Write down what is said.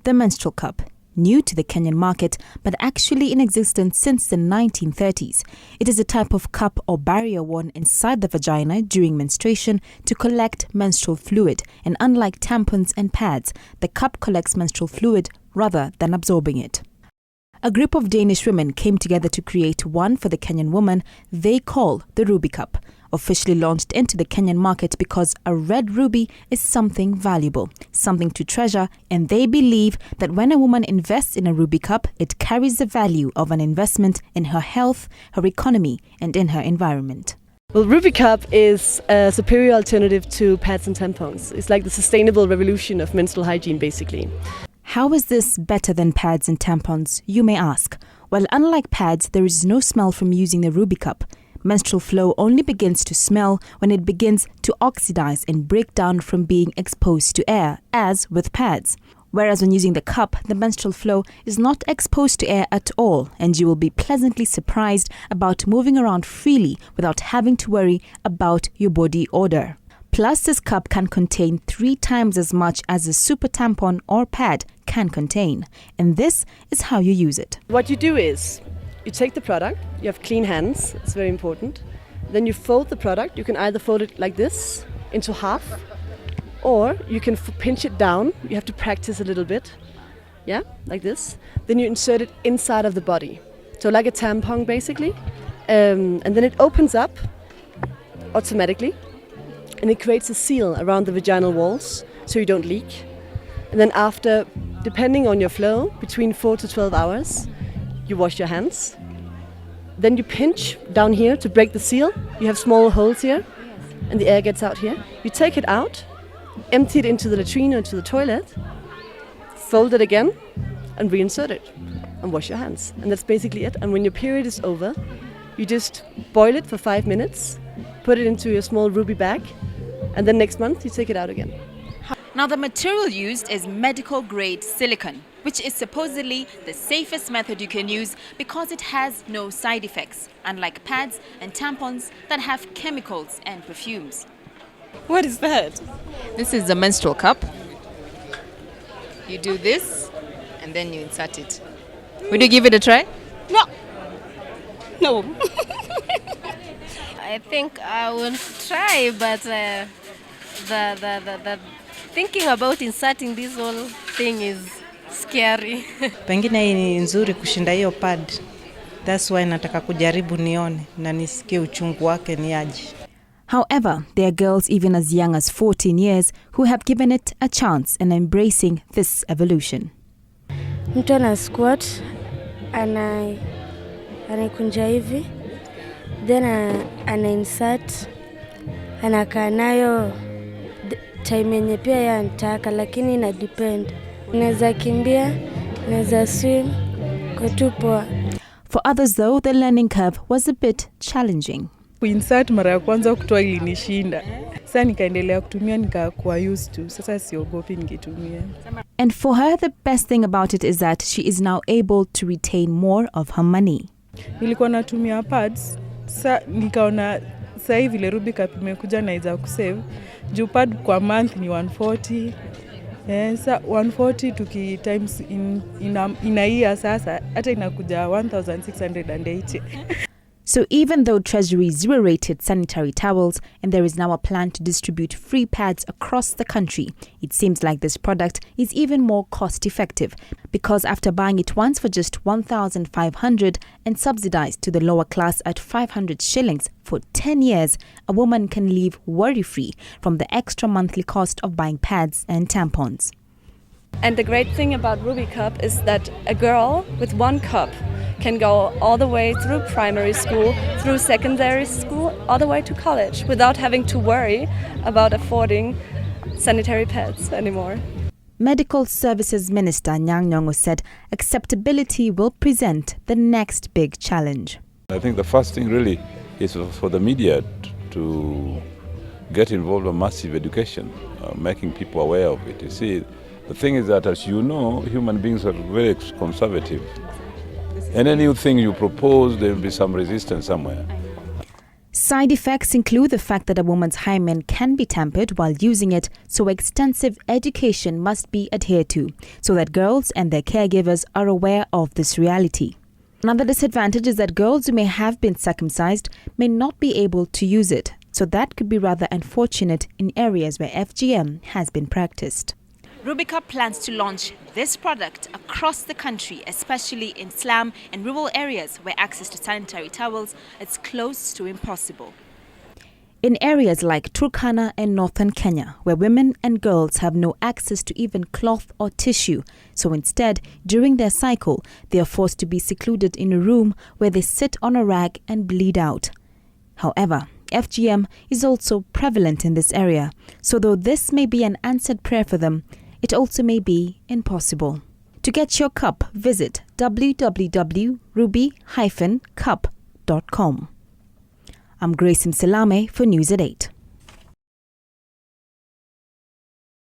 the menstrual cup, new to the Kenyan market but actually in existence since the 1930s. It is a type of cup or barrier worn inside the vagina during menstruation to collect menstrual fluid, and unlike tampons and pads, the cup collects menstrual fluid rather than absorbing it. A group of Danish women came together to create one for the Kenyan woman they call the Ruby Cup, officially launched into the Kenyan market because a red ruby is something valuable, something to treasure, and they believe that when a woman invests in a Ruby Cup, it carries the value of an investment in her health, her economy, and in her environment. Well, Ruby Cup is a superior alternative to pads and tampons. It's like the sustainable revolution of menstrual hygiene, basically. How is this better than pads and tampons, you may ask? Well, unlike pads, there is no smell from using the Ruby Cup. Menstrual flow only begins to smell when it begins to oxidize and break down from being exposed to air, as with pads. Whereas when using the cup, the menstrual flow is not exposed to air at all, and you will be pleasantly surprised about moving around freely without having to worry about your body odor. Plus, this cup can contain 3 times as much as a super tampon or pad can contain. And this is how you use it. What you do is, you take the product, you have clean hands, it's very important. Then you fold the product. You can either fold it like this, into half, or you can pinch it down. You have to practice a little bit, yeah, like this. Then you insert it inside of the body. So like a tampon, basically. And then it opens up automatically. And it creates a seal around the vaginal walls so you don't leak. And then after, depending on your flow, between 4 to 12 hours, you wash your hands. Then you pinch down here to break the seal. You have small holes here, and the air gets out here. You take it out, empty it into the latrine or into the toilet, fold it again, and reinsert it, and wash your hands. And that's basically it. And when your period is over, you just boil it for 5 minutes, put it into your small ruby bag, and then next month you take it out again. Now, the material used is medical grade silicone, which is supposedly the safest method you can use because it has no side effects, unlike pads and tampons that have chemicals and perfumes. What is that? This is the menstrual cup. You do this and then you insert it. Would you give it a try? No. No. I think I will try, but the thinking about inserting this whole thing is scary. Pengine hii ni nzuri kushinda hiyo pad. That's why nataka kujaribu nione na nisikie uchungu wake ni aje. However, there are girls even as young as 14 years who have given it a chance and are embracing this evolution. Mtu ana squat, anakunja hivi, then ana insert, anakaa nayo time yenye pia yeye anataka, lakini ina depend. Unaweza kimbia, unaweza swim, kwa tu poa. For others though, the learning curve was a bit challenging. Kuinsert mara ya kwanza kutoa ilinishinda. Sasa nikaendelea kutumia nikakuwa used to. Sasa siogopi nikitumia. And for her, the best thing about it is that she is now able to retain more of her money. Nilikuwa natumia pads. Sasa nikaona sasa hivi ile Ruby Cup imekuja na iza kusave. Juu pad kwa month ni 140. Sasa 140 tuki times in a year sasa hata inakuja 1680. So even though Treasury zero-rated sanitary towels and there is now a plan to distribute free pads across the country, it seems like this product is even more cost-effective because after buying it once for just 1,500 and subsidized to the lower class at 500 shillings for 10 years, a woman can live worry-free from the extra monthly cost of buying pads and tampons. And the great thing about Ruby Cup is that a girl with one cup can go all the way through primary school, through secondary school, all the way to college without having to worry about affording sanitary pads anymore. Medical Services Minister Nyang' Nyong'o said acceptability will present the next big challenge. I think the first thing really is for the media to get involved in massive education, making people aware of it. You see, the thing is that, as you know, human beings are very conservative. And any new thing you propose, there will be some resistance somewhere. Side effects include the fact that a woman's hymen can be tampered while using it, so extensive education must be adhered to so that girls and their caregivers are aware of this reality. Another disadvantage is that girls who may have been circumcised may not be able to use it, so that could be rather unfortunate in areas where FGM has been practiced. Rubica plans to launch this product across the country, especially in slum and rural areas where access to sanitary towels is close to impossible. In areas like Turkana and northern Kenya, where women and girls have no access to even cloth or tissue, so instead, during their cycle, they are forced to be secluded in a room where they sit on a rag and bleed out. However, FGM is also prevalent in this area, so though this may be an answered prayer for them, it also may be impossible. To get your cup, visit www.ruby-cup.com. I'm Grace Msalame for News at 8.